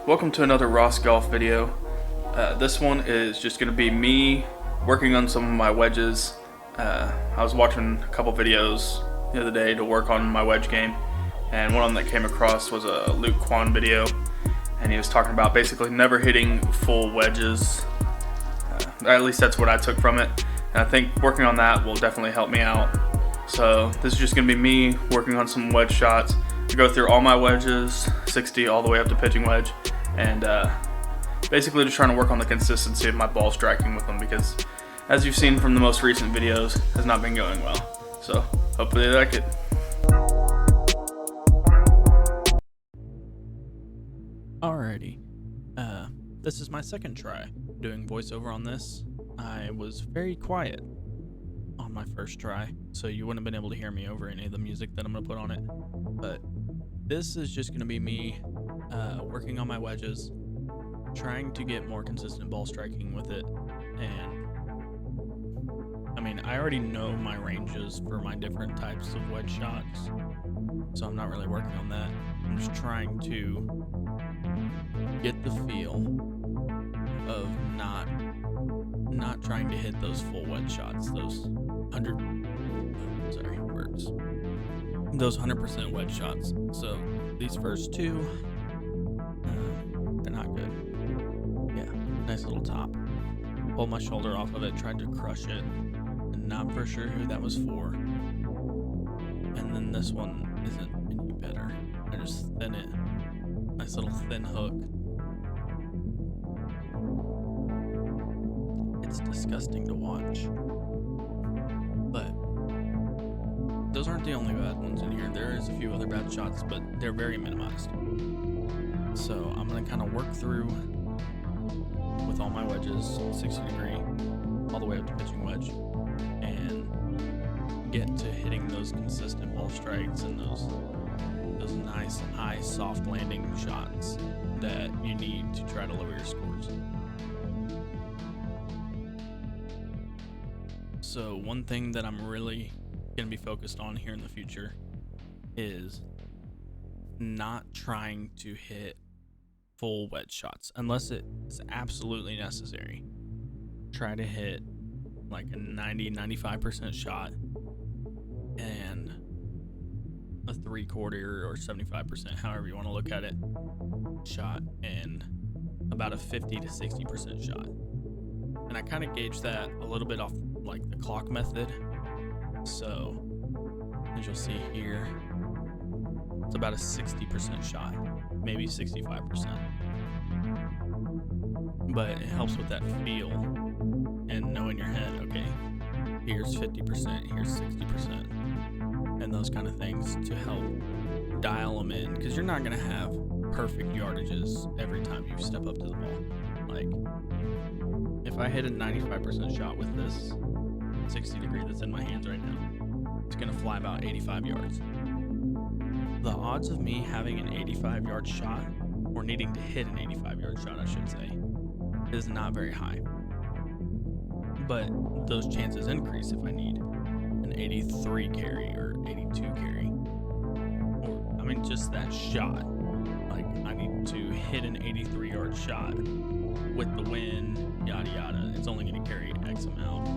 Welcome to another Ross Golf video. This one is just going to be me working on some of my wedges. I was watching a couple videos the other day to work on my wedge game, and one of them that came across was a Luke Kwan video, and he was talking about basically never hitting full wedges. At least that's what I took from it, and I think working on that will definitely help me out. So this is just going to be me working on some wedge shots. To go through all my wedges, 60 all the way up to pitching wedge, and basically just trying to work on the consistency of my ball striking with them, because as you've seen from the most recent videos, has not been going well. So hopefully they like it. Alrighty, this is my second try doing voiceover on this. I was very quiet on my first try, so you wouldn't have been able to hear me over any of the music that I'm going to put on it. But this is just going to be me working on my wedges, trying to get more consistent ball striking with it. And I mean, I already know my ranges for my different types of wedge shots, so I'm not really working on that. I'm just trying to get the feel of not trying to hit those full wedge shots, those 100% wedge shots. So these first two, they're not good. Yeah, nice little top. Pulled my shoulder off of it, tried to crush it, and not for sure who that was for. And then this one isn't any better. I just thin it. Nice little thin hook. It's disgusting to watch. But those aren't the only bad ones in here. There is a few other bad shots, but they're very minimized. So I'm going to kind of work through with all my wedges, 60 degree, all the way up to pitching wedge, and get to hitting those consistent ball strikes and those nice high soft landing shots that you need to try to lower your scores. So one thing that I'm really going to be focused on here in the future is not trying to hit full wedge shots unless it's absolutely necessary. Try to hit like a 90-95% shot and a 3/4 or 75%, however you want to look at it, shot, and about a 50 to 60% shot. And I kind of gauge that a little bit off like the clock method. So as you'll see here, it's about a 60% shot, maybe 65%. But it helps with that feel and know in your head, okay, here's 50%, here's 60%, and those kind of things to help dial them in, because you're not going to have perfect yardages every time you step up to the ball. Like, if I hit a 95% shot with this 60 degree that's in my hands right now, it's going to fly about 85 yards. The odds of me having an 85 yard shot, or needing to hit an 85 yard shot, I should say, is not very high. But those chances increase if I need an 83 carry or 82 carry. Or, I mean, just that shot. Like, I need to hit an 83 yard shot with the wind, yada yada. It's only going to carry X amount.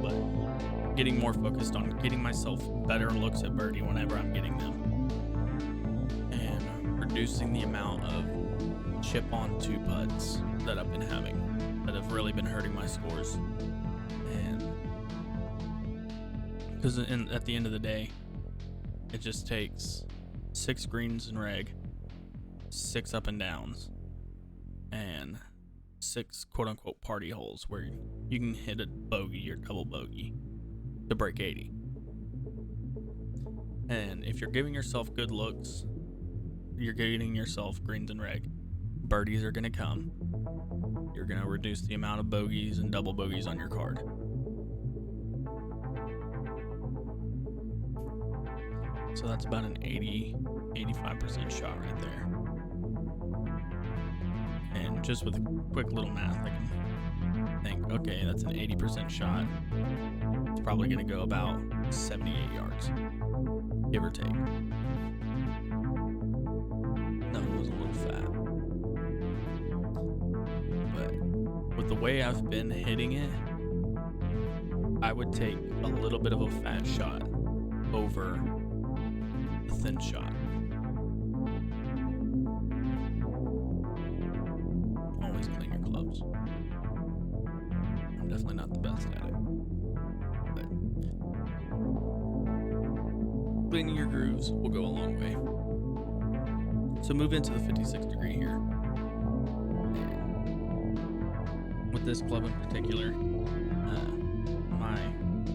But getting more focused on getting myself better looks at birdie whenever I'm getting them, and reducing the amount of chip on two putts that I've been having that have really been hurting my scores. And because at the end of the day, it just takes 6 greens and reg, 6 up and downs, and 6 quote-unquote party holes where you can hit a bogey or double bogey to break 80. And if you're giving yourself good looks, you're getting yourself greens and reg, birdies are going to come. You're going to reduce the amount of bogeys and double bogeys on your card. So that's about an 80-85% shot right there. And just with a quick little math, I can think, okay, that's an 80% shot. It's probably going to go about 78 yards, give or take. That one was a little fat. way I've been hitting it, I would take a little bit of a fat shot over a thin shot. Always clean your clubs. I'm definitely not the best at it, but cleaning your grooves will go a long way. So move into the 56 degree here. And with this club in particular, my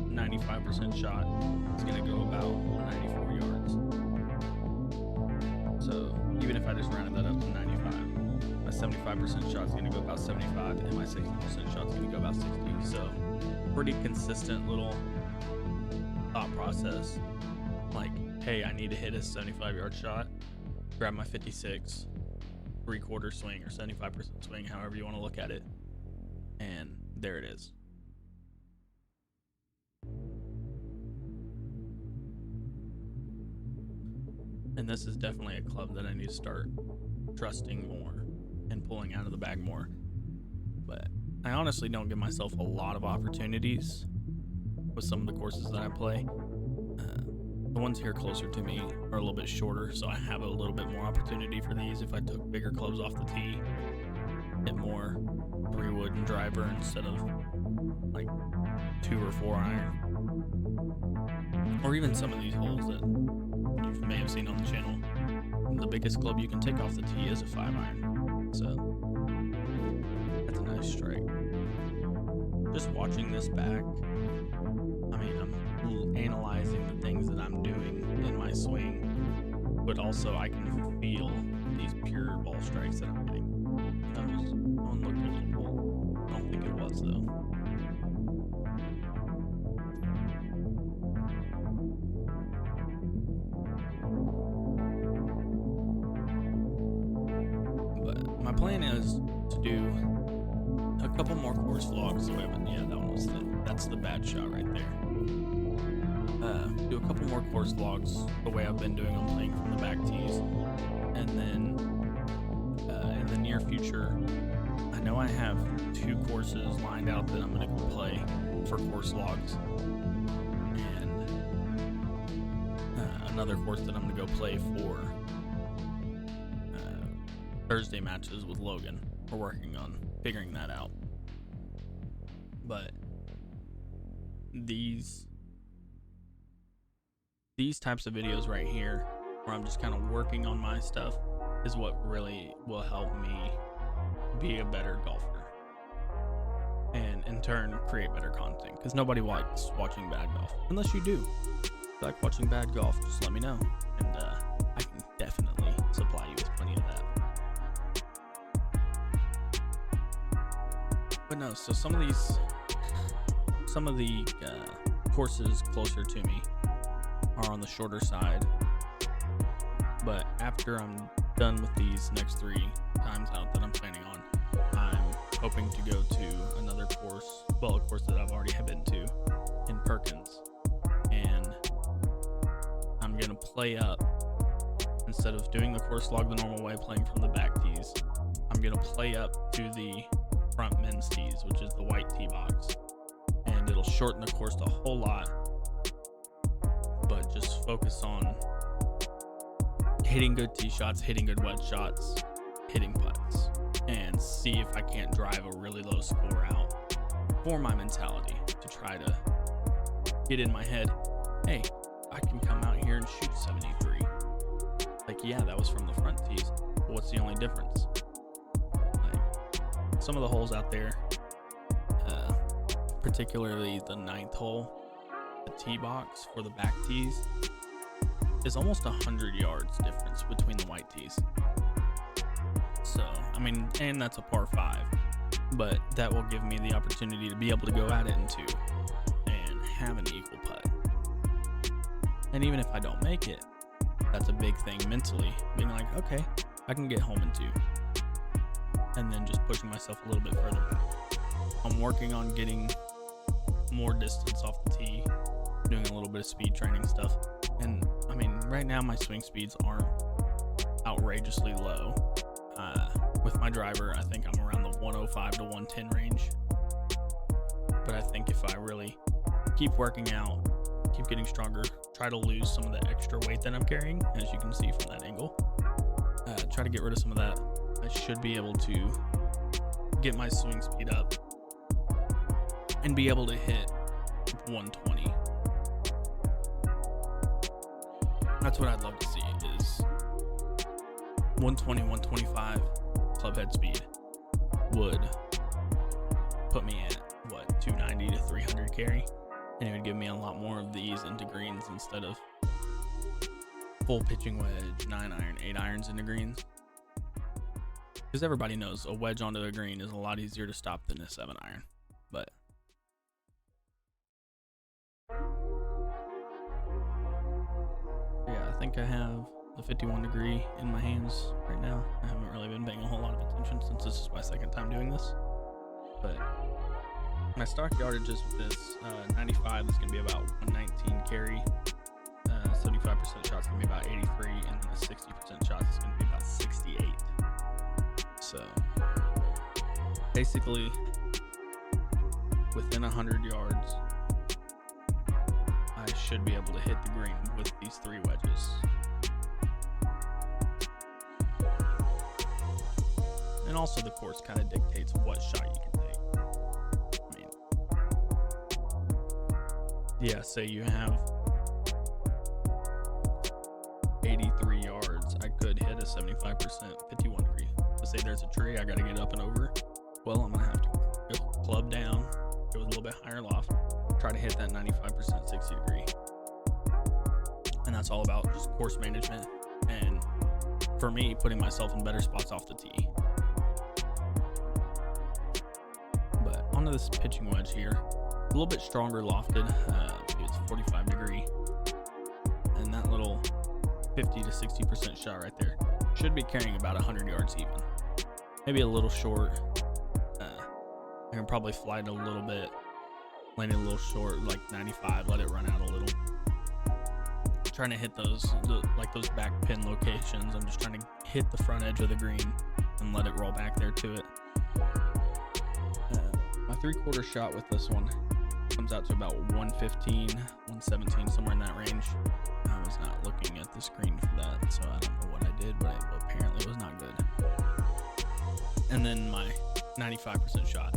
95% shot is going to go about 94 yards. So even if I just rounded that up to 95, my 75% shot is going to go about 75, and my 60% shot is going to go about 60. So pretty consistent little thought process. Like, hey, I need to hit a 75-yard shot. Grab my 56, 3/4 swing or 75% swing, however you want to look at it, and there it is. And this is definitely a club that I need to start trusting more and pulling out of the bag more. But I honestly don't give myself a lot of opportunities with some of the courses that I play. The ones here closer to me are a little bit shorter, so I have a little bit more opportunity for these. If I took bigger clubs off the tee, hit more 3-wood and driver instead of like 2 or 4 iron, or even some of these holes that you may have seen on the channel. The biggest club you can take off the tee is a 5 iron, so that's a nice strike. Just watching this back, I mean, I'm analyzing the things that I'm doing in my swing, but also I can feel these pure ball strikes that I'm getting. That one looked a little bull. I don't think it was though. But my plan is to do a couple more course vlogs. So yeah, that's the bad shot right there. Do a couple more course vlogs the way I've been doing on playing from the back tees, and then in the near future, I know I have 2 courses lined out that I'm going to go play for course vlogs, and another course that I'm going to go play for Thursday matches with Logan. We're working on figuring that out, but these types of videos right here, where I'm just kind of working on my stuff, is what really will help me be a better golfer, and in turn create better content, because nobody likes watching bad golf unless you do. If you like watching bad golf, just let me know, and I can definitely supply you with plenty of that. But no, so some of the courses closer to me are on the shorter side, but after I'm done with these next 3 times out that I'm planning on, I'm hoping to go to another course, well, a course that I've already been to in Perkins, and I'm gonna play up, instead of doing the course log the normal way, playing from the back tees, I'm gonna play up to the front men's tees, which is the white tee box, and it'll shorten the course a whole lot, but just focus on hitting good tee shots, hitting good wedge shots, hitting putts, and see if I can't drive a really low score out for my mentality, to try to get in my head, hey, I can come out here and shoot 73. Like, yeah, that was from the front tees, but what's the only difference? Like, some of the holes out there, particularly the 9th hole, the tee box for the back tees, is almost 100 yards difference between the white tees. So, I mean, and that's a par 5, but that will give me the opportunity to be able to go at it in 2 and have an equal putt. And even if I don't make it, that's a big thing mentally, being like, okay, I can get home in 2, and then just pushing myself a little bit further back. I'm working on getting more distance off the tee, doing a little bit of speed training stuff, and I mean, right now my swing speeds aren't outrageously low. With my driver, I think I'm around the 105 to 110 range. But I think if I really keep working out, keep getting stronger, try to lose some of the extra weight that I'm carrying, as you can see from that angle, try to get rid of some of that, I should be able to get my swing speed up and be able to hit 120. That's what I'd love to see, is 120, 125 club head speed would put me at, what, 290 to 300 carry, and it would give me a lot more of these into greens instead of full pitching wedge, 9-iron, 8-irons into greens. Because everybody knows a wedge onto a green is a lot easier to stop than a 7-iron. But yeah, I think I have the 51 degree in my hands right now. I haven't really been paying a whole lot of attention since this is my second time doing this. But my stock yardages with this 95 is going to be about 119 carry. 75% shots going to be about 83, and then the 60% shots is going to be about 68. So basically, within 100 yards, I should be able to hit the green with these 3 wedges. And also the course kind of dictates what shot you can take. I mean, yeah, say you have 83 yards, I could hit a 75% 51 degree. So say there's a tree I got to get up and over. Well, I'm going to have to club down, go with a little bit higher loft, try to hit that 95% 60 degree. And that's all about just course management, and for me, putting myself in better spots off the tee. But onto this pitching wedge here, a little bit stronger lofted, it's 45 degree, and that little 50 to 60% shot right there should be carrying about 100 yards even. Maybe a little short. I can probably fly it a little bit, land it a little short, like 95, let it run out a little. Trying to hit those back pin locations. I'm just trying to hit the front edge of the green and let it roll back there to it. My 3/4 shot with this one comes out to about 115, 117, somewhere in that range. I was not looking at the screen for that, so I don't know what I did, but apparently it was not good. And then my 95% shot,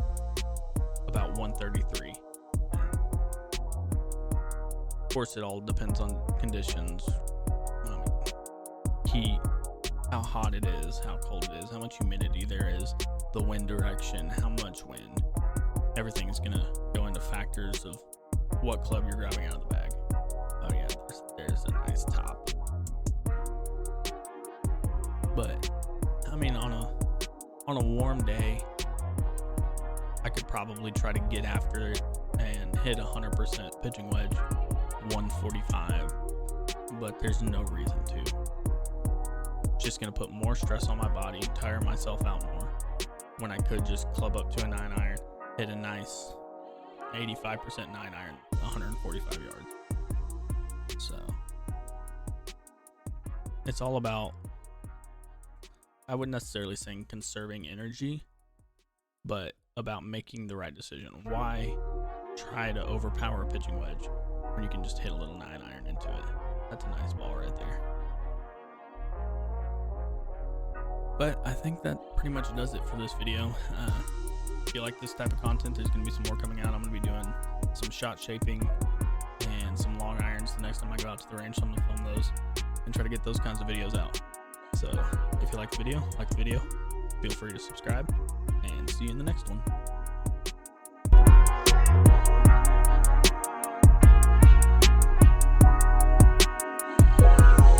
about 133. Of course, it all depends on conditions, heat, how hot it is, how cold it is, how much humidity there is, the wind direction, how much wind. Everything's gonna go into factors of what club you're grabbing out of the bag. Oh yeah, there's a nice top. But I mean, on a warm day, I could probably try to get after it and hit 100% pitching wedge, 145, but there's no reason to. It's just gonna put more stress on my body, tire myself out more, when I could just club up to a 9-iron, hit a nice 85% 9-iron, 145 yards. So it's all about, I wouldn't necessarily say conserving energy, but about making the right decision. Why try to overpower a pitching wedge when you can just hit a little 9-iron into it? That's a nice ball right there. But I think that pretty much does it for this video. If you like this type of content, there's going to be some more coming out. I'm going to be doing some shot shaping and some long irons the next time I go out to the range. So I'm going to film those and try to get those kinds of videos out. So if you like the video, feel free to subscribe, and see you in the next one.